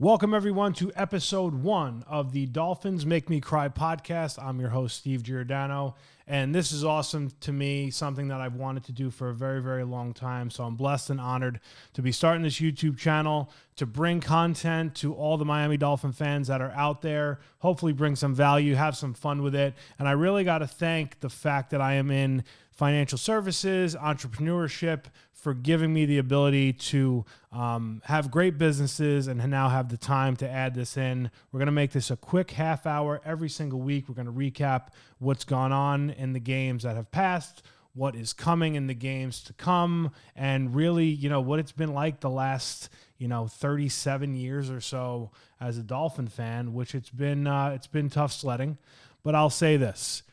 Welcome, everyone, to episode 1 of the Dolphins Make Me Cry podcast. I'm your host, Steve Giordano, and this is awesome to me, something that I've wanted to do for a very, very long time. So I'm blessed and honored to be starting this YouTube channel to bring content to all the Miami Dolphin fans that are out there, hopefully bring some value, have some fun with it. And I really got to thank the fact that I am in financial services, entrepreneurship, for giving me the ability to have great businesses and now have the time to add this in. We're going to make this a quick half hour every single week. We're going to recap what's gone on in the games that have passed, what is coming in the games to come, and really, what it's been like the last, 37 years or so as a Dolphin fan, which it's been tough sledding. But I'll say this.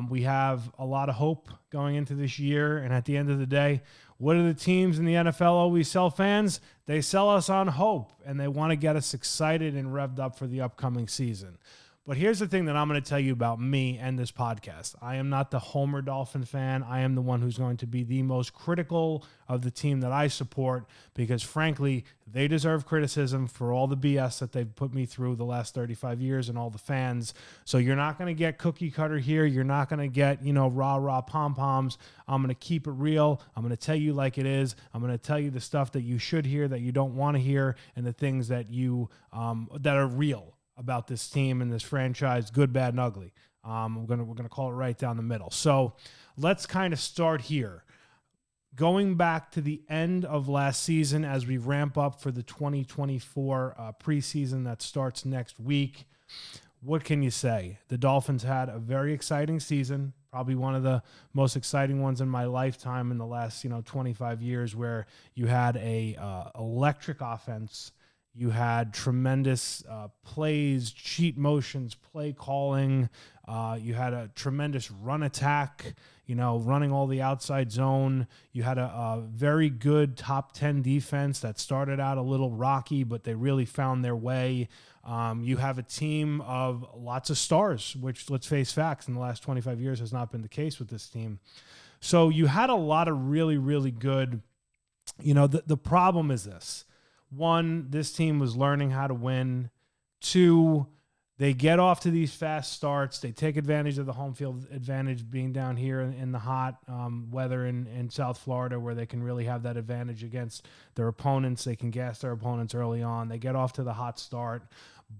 We have a lot of hope going into this year, and at the end of the day, what do the teams in the NFL always sell fans? They sell us on hope, and they want to get us excited and revved up for the upcoming season. But here's the thing that I'm going to tell you about me and this podcast. I am not the Homer Dolphin fan. I am the one who's going to be the most critical of the team that I support because, frankly, they deserve criticism for all the BS that they've put me through the last 35 years and all the fans. So you're not going to get cookie cutter here. You're not going to get, rah-rah pom-poms. I'm going to keep it real. I'm going to tell you like it is. I'm going to tell you the stuff that you should hear, that you don't want to hear, and the things that that are real about this team and this franchise, good, bad, and ugly. We're gonna call it right down the middle. So let's kind of start here. Going back to the end of last season as we ramp up for the 2024 preseason that starts next week, what can you say? The Dolphins had a very exciting season, probably one of the most exciting ones in my lifetime in the last 25 years, where you had a electric offense. You had tremendous plays, cheat motions, play calling. You had a tremendous run attack, running all the outside zone. You had a very good top 10 defense that started out a little rocky, but they really found their way. You have a team of lots of stars, which, let's face facts, in the last 25 years has not been the case with this team. So you had a lot of really, really good, the problem is this. 1, this team was learning how to win. 2, they get off to these fast starts. They take advantage of the home field advantage being down here in the hot weather in South Florida, where they can really have that advantage against their opponents. They can gas their opponents early on. They get off to the hot start.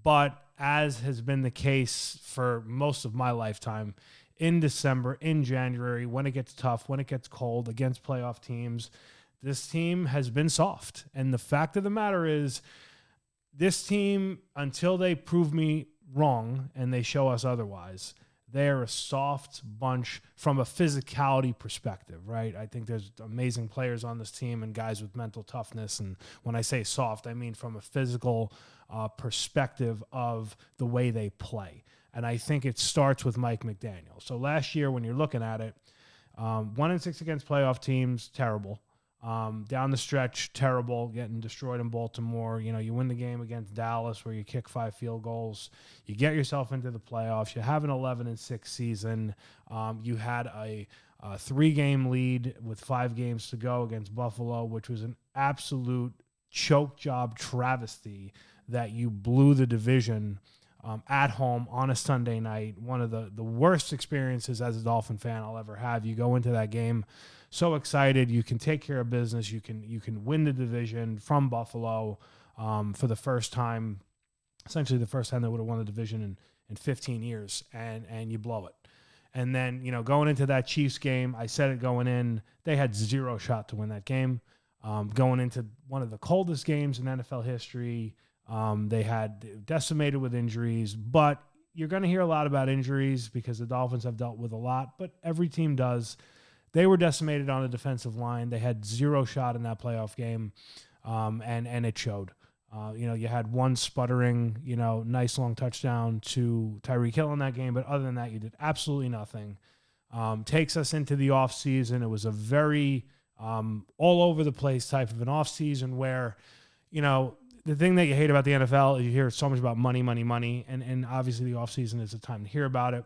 But as has been the case for most of my lifetime, in December, in January, when it gets tough, when it gets cold against playoff teams, this team has been soft. And the fact of the matter is, this team, until they prove me wrong and they show us otherwise, they're a soft bunch from a physicality perspective, right? I think there's amazing players on this team and guys with mental toughness. And when I say soft, I mean from a physical perspective of the way they play. And I think it starts with Mike McDaniel. So last year, when you're looking at it, 1-6 against playoff teams, terrible. Down the stretch, terrible, getting destroyed in Baltimore. You win the game against Dallas where you kick 5 field goals. You get yourself into the playoffs. You have an 11-6 season. You had a 3-game lead with 5 games to go against Buffalo, which was an absolute choke job travesty that you blew the division at home on a Sunday night. One of the worst experiences as a Dolphin fan I'll ever have. You go into that game so excited, you can take care of business, you can win the division from Buffalo for the first time, essentially the first time they would have won the division in 15 years, and you blow it. And then, going into that Chiefs game, I said it going in, they had 0 shot to win that game. Going into one of the coldest games in NFL history, they had decimated with injuries, but you're going to hear a lot about injuries because the Dolphins have dealt with a lot, but every team does. They were decimated on the defensive line. They had 0 shot in that playoff game, and it showed. You had one sputtering, nice long touchdown to Tyreek Hill in that game, but other than that, you did absolutely nothing. Takes us into the offseason. It was a very all over the place type of an offseason where, the thing that you hate about the NFL is you hear so much about money, and obviously the offseason is a time to hear about it.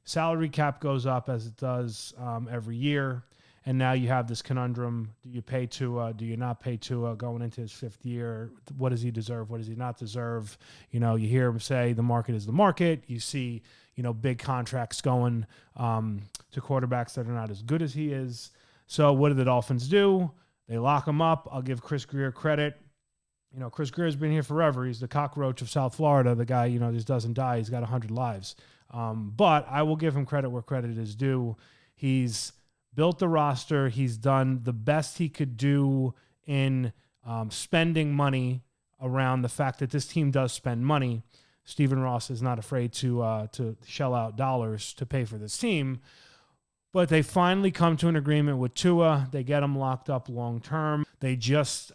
Salary cap goes up as it does every year, And now you have this conundrum. Do you pay Tua? Do you not pay Tua going into his 5th year? What does he deserve? What does he not deserve? You hear him say the market is the market. You see, big contracts going to quarterbacks that are not as good as he is. So what do the Dolphins do? They lock him up. I'll give Chris Grier credit. Chris Grier's been here forever. He's the cockroach of South Florida. The guy, just doesn't die. He's got 100 lives. But I will give him credit where credit is due. He's built the roster. He's done the best he could do in spending money around the fact that this team does spend money. Stephen Ross is not afraid to shell out dollars to pay for this team. But they finally come to an agreement with Tua. They get him locked up long term. They just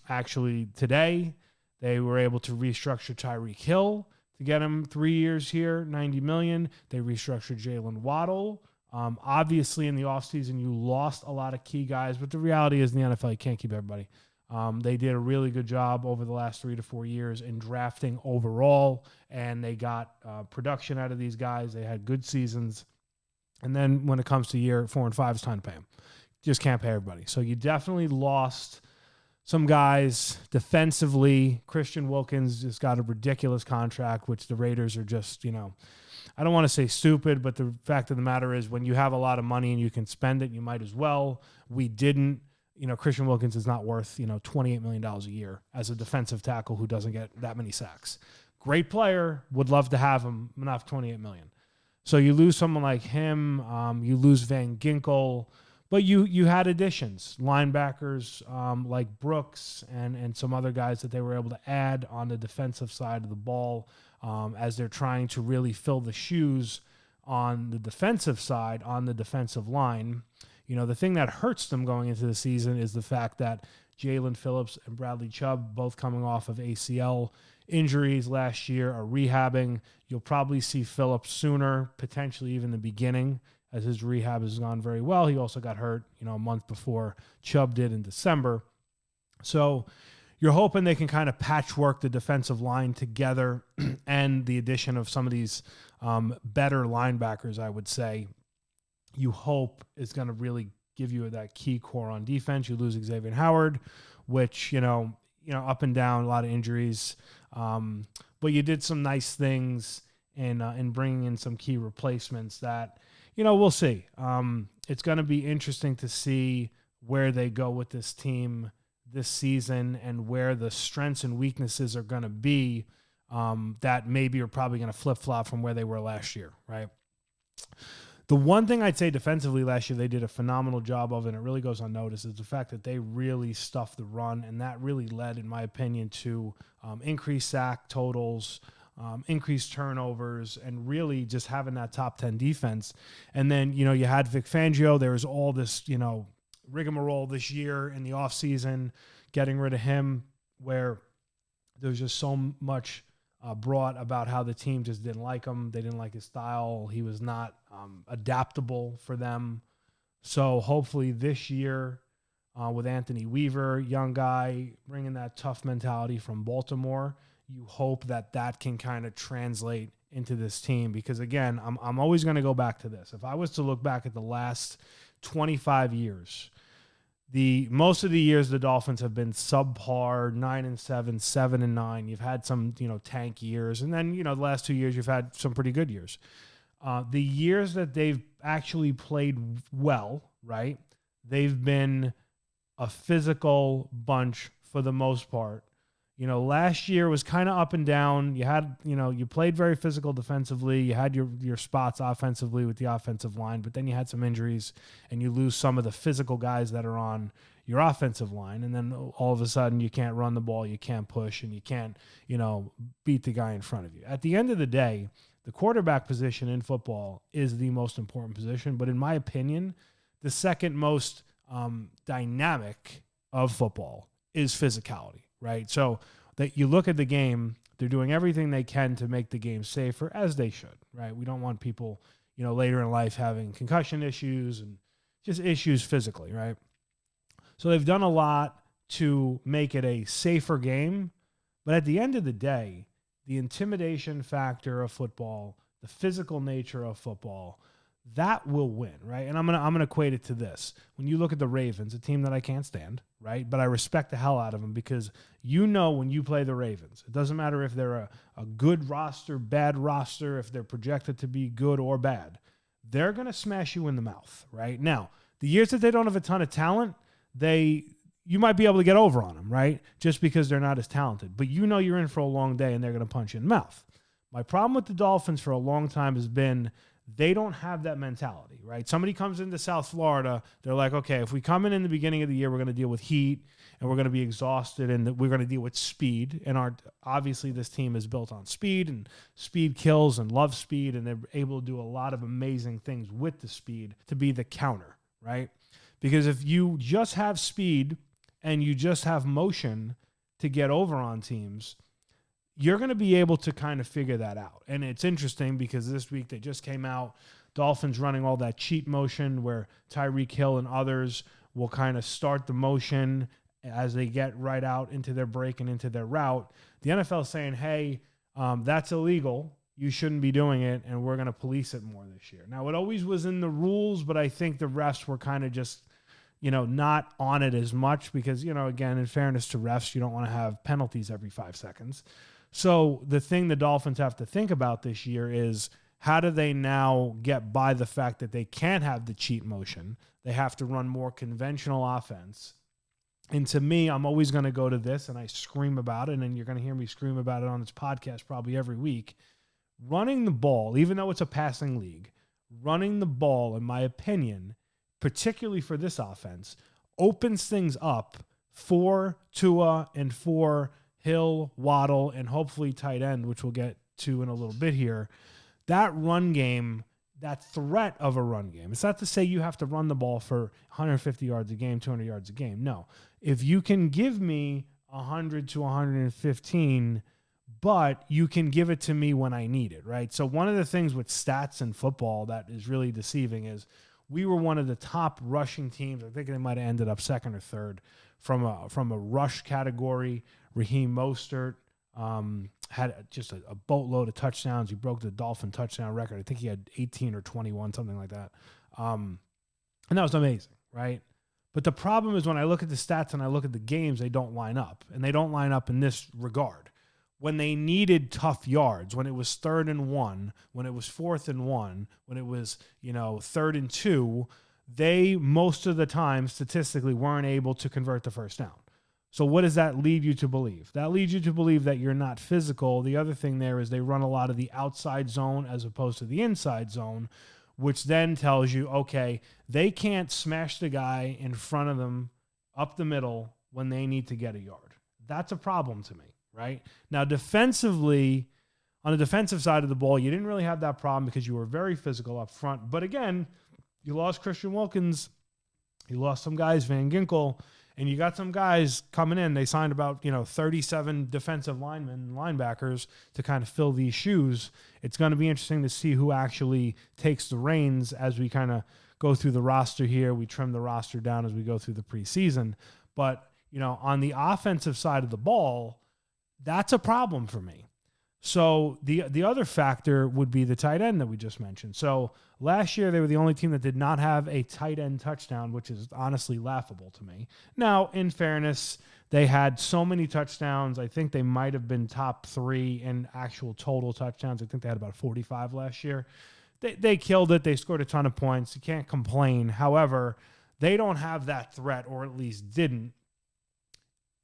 actually today, they were able to restructure Tyreek Hill to get him 3 years here, $90 million. They restructured Jalen Waddle. Obviously, in the offseason, you lost a lot of key guys, but the reality is in the NFL, you can't keep everybody. They did a really good job over the last 3 to 4 years in drafting overall, and they got production out of these guys. They had good seasons. And then when it comes to year 4 and 5, it's time to pay them. Just can't pay everybody. So you definitely lost some guys defensively. Christian Wilkins just got a ridiculous contract, which the Raiders are just, I don't want to say stupid, but the fact of the matter is when you have a lot of money and you can spend it, you might as well. We didn't. Christian Wilkins is not worth, $28 million a year as a defensive tackle who doesn't get that many sacks. Great player. Would love to have him, but not for $28 million. So you lose someone like him, you lose Van Ginkel, but you had additions, linebackers like Brooks and some other guys that they were able to add on the defensive side of the ball as they're trying to really fill the shoes on the defensive side, on the defensive line. The thing that hurts them going into the season is the fact that Jalen Phillips and Bradley Chubb, both coming off of ACL injuries last year, are rehabbing. You'll probably see Phillips sooner, potentially even the beginning, as his rehab has gone very well. He also got hurt, a month before Chubb did in December. So you're hoping they can kind of patchwork the defensive line together and the addition of some of these better linebackers, I would say, you hope is going to really give you that key core on defense. You lose Xavier Howard, which, up and down, a lot of injuries. But you did some nice things in bringing in some key replacements that, we'll see. It's going to be interesting to see where they go with this team this season and where the strengths and weaknesses are going to be that maybe are probably going to flip-flop from where they were last year, right? The one thing I'd say defensively last year they did a phenomenal job of, and it really goes unnoticed, is the fact that they really stuffed the run, and that really led, in my opinion, to increased sack totals, increased turnovers, and really just having that top 10 defense. And then, you had Vic Fangio. There was all this, rigmarole this year in the offseason, getting rid of him, where there's just so much brought about how the team just didn't like him. They didn't like his style. He was not adaptable for them. So hopefully this year with Anthony Weaver, young guy, bringing that tough mentality from Baltimore, you hope that can kind of translate into this team. Because again, I'm always going to go back to this. If I was to look back at the last 25 years, most of the years the Dolphins have been subpar, 9-7, 7-9. You've had some, tank years, and then the last 2 years you've had some pretty good years. The years that they've actually played well, right? They've been a physical bunch for the most part. Last year was kind of up and down. You had, you played very physical defensively. You had your spots offensively with the offensive line, but then you had some injuries and you lose some of the physical guys that are on your offensive line. And then all of a sudden you can't run the ball, you can't push, and you can't, beat the guy in front of you. At the end of the day, the quarterback position in football is the most important position, but in my opinion, the second most dynamic of football is physicality. Right. So that you look at the game, they're doing everything they can to make the game safer, as they should. Right. We don't want people, later in life having concussion issues and just issues physically. Right. So they've done a lot to make it a safer game. But at the end of the day, the intimidation factor of football, the physical nature of football, that will win, right? And I'm gonna equate it to this. When you look at the Ravens, a team that I can't stand, right? But I respect the hell out of them because when you play the Ravens, it doesn't matter if they're a good roster, bad roster, if they're projected to be good or bad, they're gonna smash you in the mouth, right? Now, the years that they don't have a ton of talent, you might be able to get over on them, right? Just because they're not as talented. But you're in for a long day and they're going to punch you in the mouth. My problem with the Dolphins for a long time has been they don't have that mentality, right? Somebody comes into South Florida, they're like, okay, if we come in the beginning of the year, we're going to deal with heat and we're going to be exhausted and we're going to deal with speed. And obviously this team is built on speed and speed kills and loves speed, and they're able to do a lot of amazing things with the speed to be the counter, right? Because if you just have speed and you just have motion to get over on teams, you're going to be able to kind of figure that out. And it's interesting because this week they just came out, Dolphins running all that cheat motion where Tyreek Hill and others will kind of start the motion as they get right out into their break and into their route. The NFL is saying, hey, that's illegal. You shouldn't be doing it, and we're going to police it more this year. Now, it always was in the rules, but I think the refs were kind of just not on it as much because, again, in fairness to refs, you don't want to have penalties every 5 seconds. So the thing the Dolphins have to think about this year is how do they now get by the fact that they can't have the cheat motion? They have to run more conventional offense. And to me, I'm always going to go to this, and I scream about it, and you're going to hear me scream about it on this podcast probably every week. Running the ball, even though it's a passing league, running the ball, in my opinion, particularly for this offense, opens things up for Tua and for Hill, Waddle, and hopefully tight end, which we'll get to in a little bit here. That run game, that threat of a run game. It's not to say you have to run the ball for 150 yards a game, 200 yards a game. No. If you can give me 100 to 115, but you can give it to me when I need it, right? So one of the things with stats in football that is really deceiving is we were one of the top rushing teams. I think they might have ended up second or third from a rush category. Raheem Mostert had just a boatload of touchdowns. He broke the Dolphin touchdown record. I think he had 18 or 21, something like that. And that was amazing, right? But the problem is when I look at the stats and I look at the games, they don't line up. And they don't line up in this regard. When they needed tough yards, when it was 3rd and 1, when it was 4th and 1, when it was, 3rd and 2, they most of the time statistically weren't able to convert the first down. So what does that lead you to believe? That leads you to believe that you're not physical. The other thing there is they run a lot of the outside zone as opposed to the inside zone, which then tells you, okay, they can't smash the guy in front of them up the middle when they need to get a yard. That's a problem to me. Right? Now, defensively, on the defensive side of the ball, you didn't really have that problem because you were very physical up front. But again, you lost Christian Wilkins. You lost some guys, Van Ginkel, and you got some guys coming in. They signed about, 37 defensive linemen and linebackers to kind of fill these shoes. It's going to be interesting to see who actually takes the reins as we kind of go through the roster here. We trim the roster down as we go through the preseason. But, on the offensive side of the ball, that's a problem for me. So the other factor would be the tight end that we just mentioned. So last year, they were the only team that did not have a tight end touchdown, which is honestly laughable to me. Now, in fairness, they had so many touchdowns. I think they might have been top 3 in actual total touchdowns. I think they had about 45 last year. They killed it. They scored a ton of points. You can't complain. However, they don't have that threat, or at least didn't,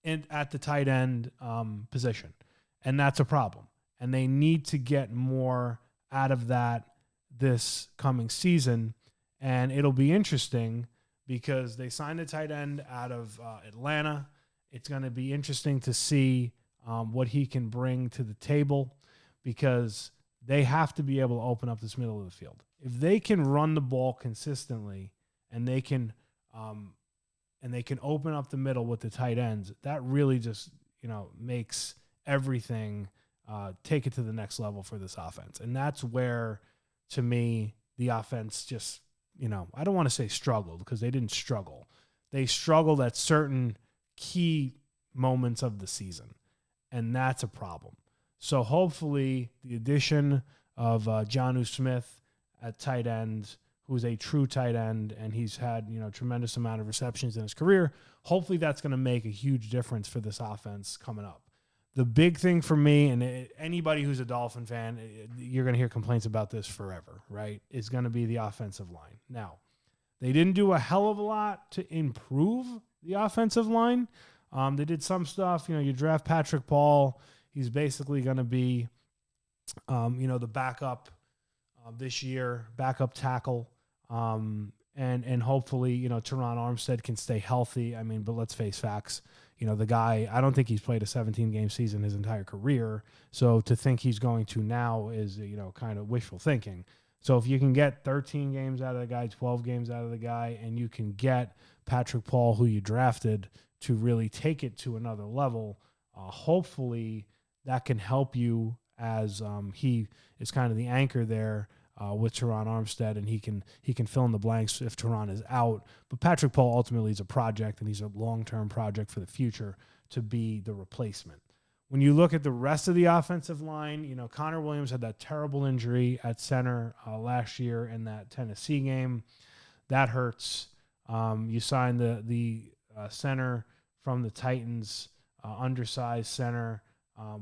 at the tight end position. And that's a problem. And they need to get more out of that this coming season. And it'll be interesting because they signed a tight end out of Atlanta. It's going to be interesting to see what he can bring to the table because they have to be able to open up this middle of the field. If they can run the ball consistently and they can open up the middle with the tight ends, that really just, makes everything take it to the next level for this offense. And that's where, to me, the offense just, I don't want to say struggled because they didn't struggle. They struggled at certain key moments of the season, and that's a problem. So hopefully the addition of Jonnu Smith at tight end who's a true tight end, and he's had, tremendous amount of receptions in his career. Hopefully that's going to make a huge difference for this offense coming up. The big thing for me, and anybody who's a Dolphin fan, you're going to hear complaints about this forever, right, is going to be the offensive line. Now, they didn't do a hell of a lot to improve the offensive line. They did some stuff. You draft Patrick Paul. He's basically going to be, the backup this year, backup tackle. And hopefully, Teron Armstead can stay healthy. I mean, but let's face facts. The guy, I don't think he's played a 17-game season his entire career. So to think he's going to now is, kind of wishful thinking. So if you can get 13 games out of the guy, 12 games out of the guy, and you can get Patrick Paul, who you drafted, to really take it to another level, hopefully that can help you as he is kind of the anchor there with Teron Armstead, and he can fill in the blanks if Teron is out. But Patrick Paul ultimately is a project, and he's a long-term project for the future to be the replacement. When you look at the rest of the offensive line, Connor Williams had that terrible injury at center last year in that Tennessee game. That hurts. You signed the center from the Titans, undersized center.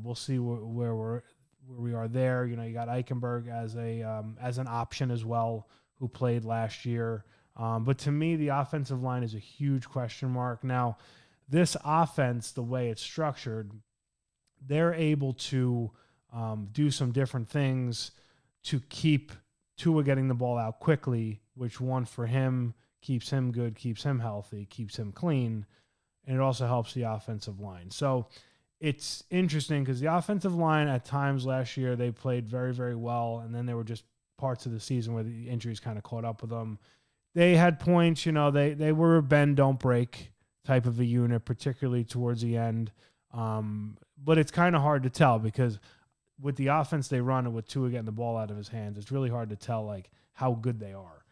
We'll see where we are there. You got Eichenberg as an option as well, who played last year. But to me, the offensive line is a huge question mark. Now, this offense, the way it's structured, they're able to do some different things to keep Tua getting the ball out quickly, which one for him keeps him good, keeps him healthy, keeps him clean, and it also helps the offensive line. So it's interesting because the offensive line at times last year, they played very, very well, and then there were just parts of the season where the injuries kind of caught up with them. They had points, they were a bend, don't break type of a unit, particularly towards the end. But it's kind of hard to tell because with the offense they run and with Tua getting the ball out of his hands, it's really hard to tell like how good they are.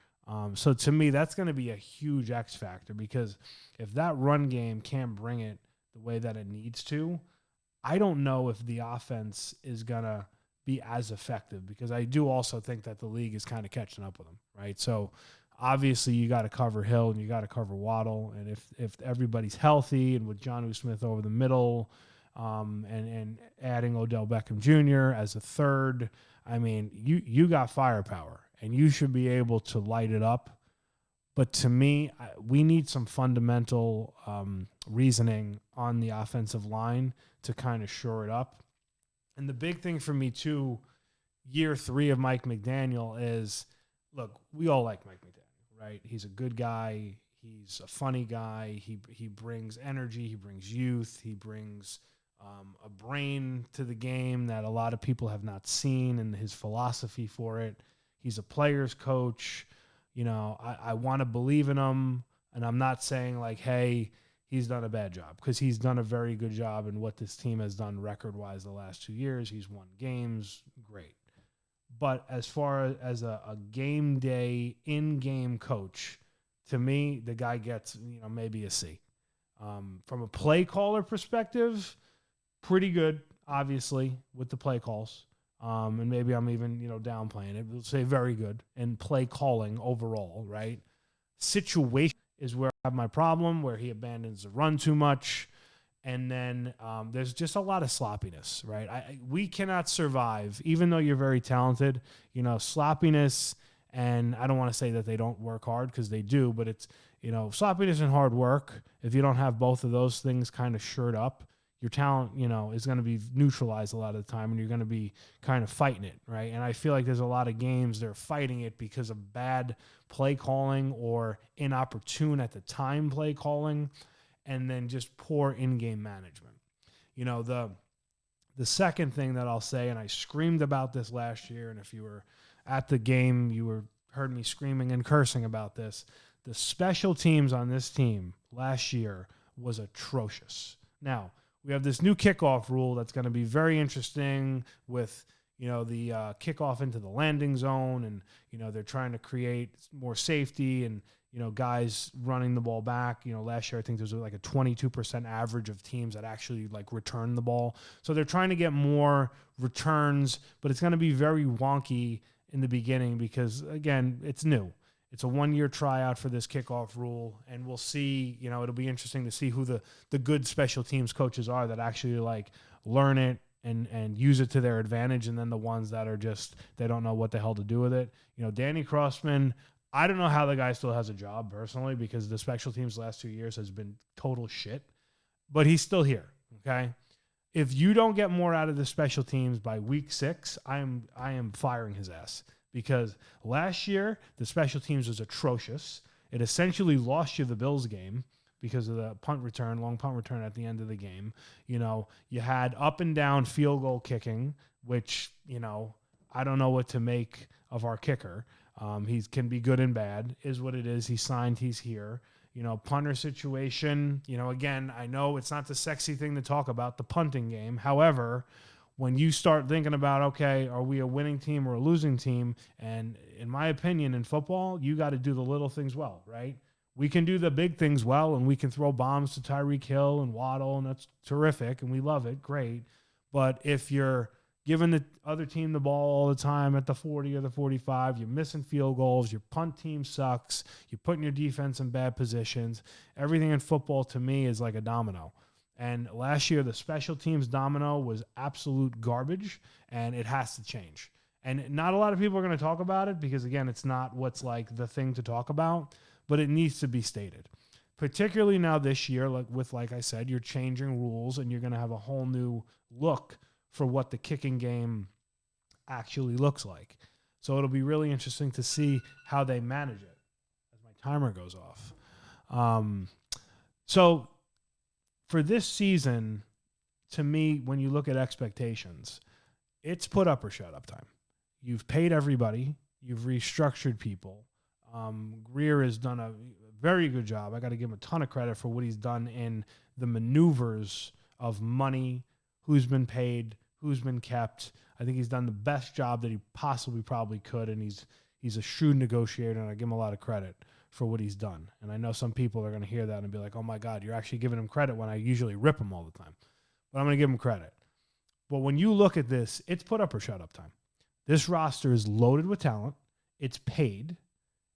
So to me, that's going to be a huge X factor because if that run game can't bring it the way that it needs to, I don't know if the offense is going to be as effective because I do also think that the league is kind of catching up with them, right? So obviously you got to cover Hill and you got to cover Waddle. And if everybody's healthy and with Jonnu Smith over the middle, and adding Odell Beckham Jr. as a third, I mean, you got firepower and you should be able to light it up. But to me, we need some fundamental reasoning on the offensive line to kind of shore it up. And the big thing for me too, year 3 of Mike McDaniel is, look, we all like Mike McDaniel, right? He's a good guy. He's a funny guy. He brings energy. He brings youth. He brings a brain to the game that a lot of people have not seen, and his philosophy for it. He's a player's coach. I want to believe in him, and I'm not saying like, hey, he's done a bad job because he's done a very good job in what this team has done record-wise the last 2 years. He's won games, great. But as far as a game day, in-game coach, to me, the guy gets maybe a C. From a play caller perspective, pretty good, obviously, with the play calls. And maybe I'm even, downplaying it. We'll say very good. And play calling overall, right? Situation is where I have my problem, where he abandons the run too much. And then there's just a lot of sloppiness, right? We cannot survive, even though you're very talented, sloppiness. And I don't want to say that they don't work hard because they do, but it's, sloppiness and hard work. If you don't have both of those things kind of shored up, your talent, is going to be neutralized a lot of the time, and you're going to be kind of fighting it, right? And I feel like there's a lot of games they're fighting it because of bad play calling or inopportune at the time play calling, and then just poor in-game management. The second thing that I'll say, and I screamed about this last year, and if you were at the game, heard me screaming and cursing about this. The special teams on this team last year was atrocious. Now, we have this new kickoff rule that's going to be very interesting with, the kickoff into the landing zone, and, they're trying to create more safety and, guys running the ball back. Last year I think there was like a 22% average of teams that actually like return the ball. So they're trying to get more returns, but it's going to be very wonky in the beginning because, again, it's new. It's a 1-year tryout for this kickoff rule, and we'll see. It'll be interesting to see who the good special teams coaches are that actually like learn it and use it to their advantage, and then the ones that are just they don't know what the hell to do with it. Danny Crossman, I don't know how the guy still has a job personally, because the special teams the last 2 years has been total shit, but he's still here. Okay. If you don't get more out of the special teams by week 6, I am firing his ass, because last year the special teams was atrocious. It essentially lost you the Bills game because of the long punt return at the end of the game. You had up and down field goal kicking, which, I don't know what to make of our kicker. He can be good and bad, is what it is. He signed, he's here. Punter situation, again, I know it's not the sexy thing to talk about, the punting game. However, when you start thinking about, okay, are we a winning team or a losing team? And in my opinion, in football, you got to do the little things well, right? We can do the big things well, and we can throw bombs to Tyreek Hill and Waddle, and that's terrific, and we love it, great. But if you're giving the other team the ball all the time at the 40 or the 45, you're missing field goals, your punt team sucks, you're putting your defense in bad positions. Everything in football, to me, is like a domino. And last year, the special teams domino was absolute garbage, and it has to change. And not a lot of people are going to talk about it because, again, it's not what's like the thing to talk about, but it needs to be stated. Particularly now this year, like I said, you're changing rules, and you're going to have a whole new look for what the kicking game actually looks like. So it'll be really interesting to see how they manage it as my timer goes off. So for this season, to me, when you look at expectations, it's put up or shut up time. You've paid everybody. You've restructured people. Greer has done a very good job. I got to give him a ton of credit for what he's done in the maneuvers of money, who's been paid, who's been kept. I think he's done the best job that he possibly probably could, and he's a shrewd negotiator, and I give him a lot of credit for what he's done. And I know some people are going to hear that and be like, oh, my God, you're actually giving him credit when I usually rip him all the time. But I'm going to give him credit. But when you look at this, it's put up or shut up time. This roster is loaded with talent. It's paid.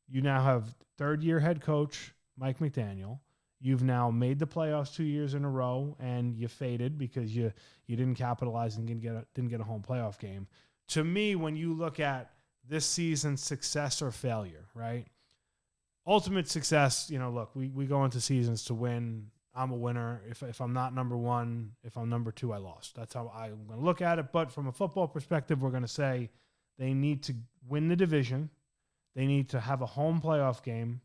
You now have third-year head coach Mike McDaniel. You've now made the playoffs 2 years in a row, and you faded because you didn't capitalize and didn't get a home playoff game. To me, when you look at this season's success or failure, right? Ultimate success, look, we go into seasons to win. I'm a winner. If I'm not number one, if I'm number two, I lost. That's how I'm going to look at it. But from a football perspective, we're going to say they need to win the division. They need to have a home playoff game.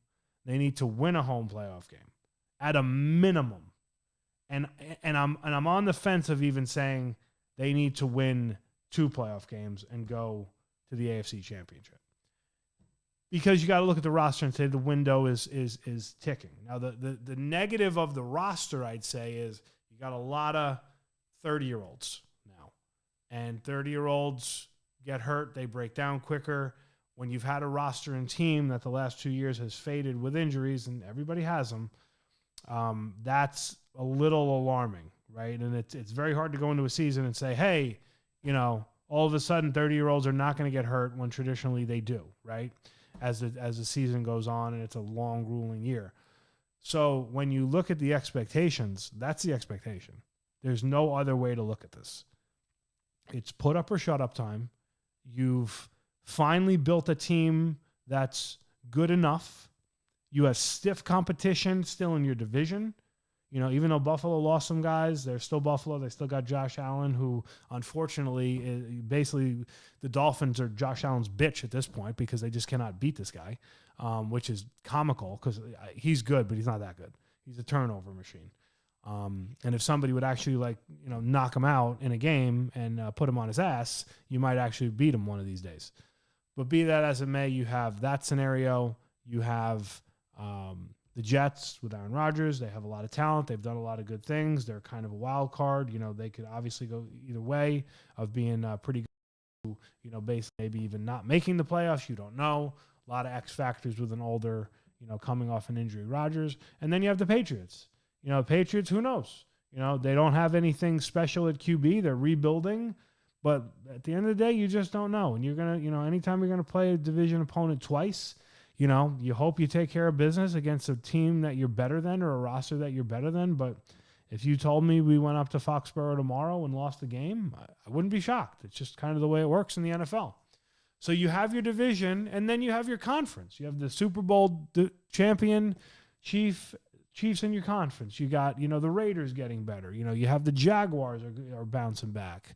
They need to win a home playoff game at a minimum. And I'm on the fence of even saying they need to win 2 playoff games and go to the AFC Championship. Because you got to look at the roster and say the window is ticking. Now, the negative of the roster, I'd say, is you got a lot of 30-year-olds now. And 30-year-olds get hurt. They break down quicker. When you've had a roster and team that the last 2 years has faded with injuries, and everybody has them, that's a little alarming, right? And it's very hard to go into a season and say, hey, all of a sudden 30-year-olds are not going to get hurt when traditionally they do, right? As the season goes on and it's a long, grueling year. So when you look at the expectations, that's the expectation. There's no other way to look at this. It's put up or shut up time. You've finally built a team that's good enough. You have stiff competition still in your division. Even though Buffalo lost some guys, they're still Buffalo. They still got Josh Allen, who unfortunately, basically the Dolphins are Josh Allen's bitch at this point because they just cannot beat this guy, which is comical because he's good, but he's not that good. He's a turnover machine. And if somebody would actually knock him out in a game and put him on his ass, you might actually beat him one of these days. But be that as it may, you have that scenario. You have the Jets with Aaron Rodgers. They have a lot of talent. They've done a lot of good things. They're kind of a wild card. They could obviously go either way of being pretty good, based maybe even not making the playoffs. You don't know. A lot of X factors with an older, coming off an injury Rodgers. And then you have the Patriots. Patriots, who knows? They don't have anything special at QB. They're rebuilding. But at the end of the day, you just don't know. And you're going to, anytime you're going to play a division opponent twice, you hope you take care of business against a team that you're better than or a roster that you're better than. But if you told me we went up to Foxborough tomorrow and lost the game, I wouldn't be shocked. It's just kind of the way it works in the NFL. So you have your division, and then you have your conference. You have the Super Bowl champion Chiefs in your conference. You got, the Raiders getting better. You have the Jaguars are bouncing back.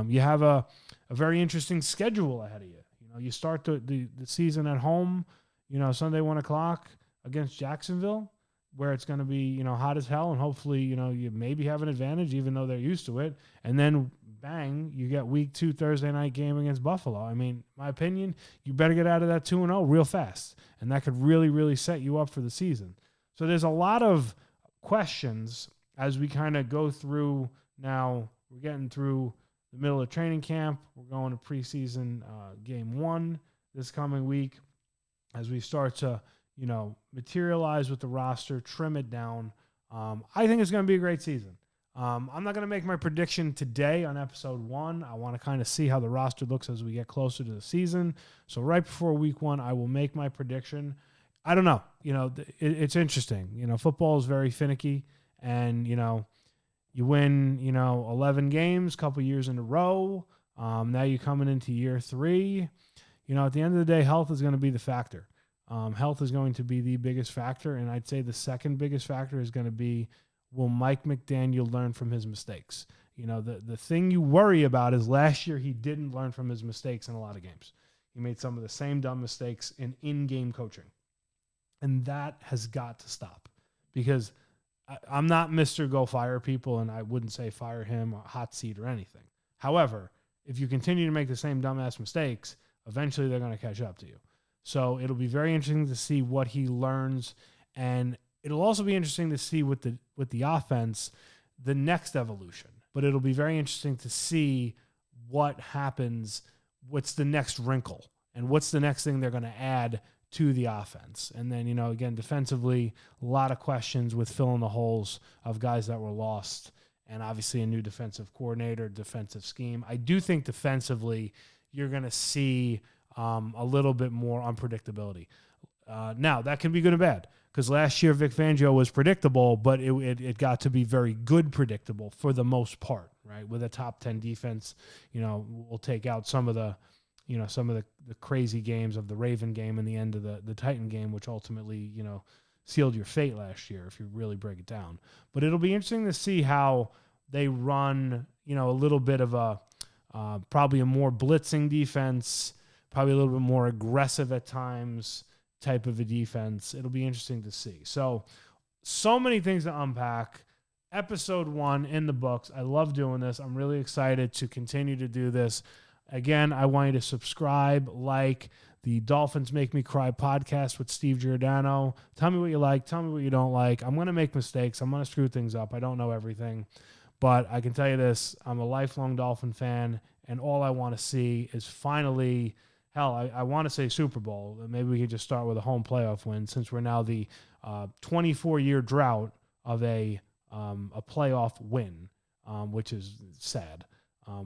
You have a very interesting schedule ahead of you. You start the season at home, Sunday 1:00 against Jacksonville, where it's going to be, hot as hell, and hopefully, you maybe have an advantage even though they're used to it. And then bang, you get week 2 Thursday night game against Buffalo. I mean, my opinion, you better get out of that 2-0 real fast. And that could really, really set you up for the season. So there's a lot of questions as we kind of go through now. We're getting through the middle of training camp. We're going to preseason game 1 this coming week as we start to, materialize with the roster, trim it down. I think it's going to be a great season. I'm not going to make my prediction today on episode 1. I want to kind of see how the roster looks as we get closer to the season. So right before week 1, I will make my prediction. I don't know. It's interesting. Football is very finicky, and, you win, 11 games, couple years in a row. Now you're coming into year 3. At the end of the day, health is going to be the factor. Health is going to be the biggest factor, and I'd say the second biggest factor is going to be, will Mike McDaniel learn from his mistakes? The thing you worry about is last year he didn't learn from his mistakes in a lot of games. He made some of the same dumb mistakes in-game coaching. And that has got to stop, because I'm not Mr. Go fire people, and I wouldn't say fire him or hot seat or anything. However, if you continue to make the same dumbass mistakes, eventually they're going to catch up to you. So it'll be very interesting to see what he learns, and it'll also be interesting to see with the offense the next evolution. But it'll be very interesting to see what happens, what's the next wrinkle, and what's the next thing they're going to add to the offense. And then, again, defensively, a lot of questions with filling the holes of guys that were lost, and obviously a new defensive coordinator, defensive scheme. I do think defensively you're going to see a little bit more unpredictability. Now, that can be good and bad, because last year Vic Fangio was predictable, but it got to be very good predictable for the most part, right? With a top 10 defense, we'll take out some of the crazy games of the Raven game and the end of the Titan game, which ultimately, sealed your fate last year if you really break it down. But it'll be interesting to see how they run, a little bit of probably a more blitzing defense, probably a little bit more aggressive at times type of a defense. It'll be interesting to see. So many things to unpack. Episode 1 in the books. I love doing this. I'm really excited to continue to do this. Again, I want you to subscribe, like the Dolphins Make Me Cry podcast with Steve Giordano. Tell me what you like. Tell me what you don't like. I'm going to make mistakes. I'm going to screw things up. I don't know everything. But I can tell you this. I'm a lifelong Dolphin fan, and all I want to see is finally, I want to say Super Bowl. Maybe we could just start with a home playoff win, since we're now the 24-year drought of a playoff win, which is sad.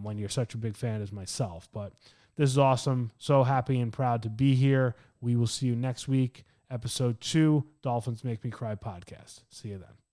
When you're such a big fan as myself. But this is awesome. So happy and proud to be here. We will see you next week. Episode 2, Dolphins Make Me Cry podcast. See you then.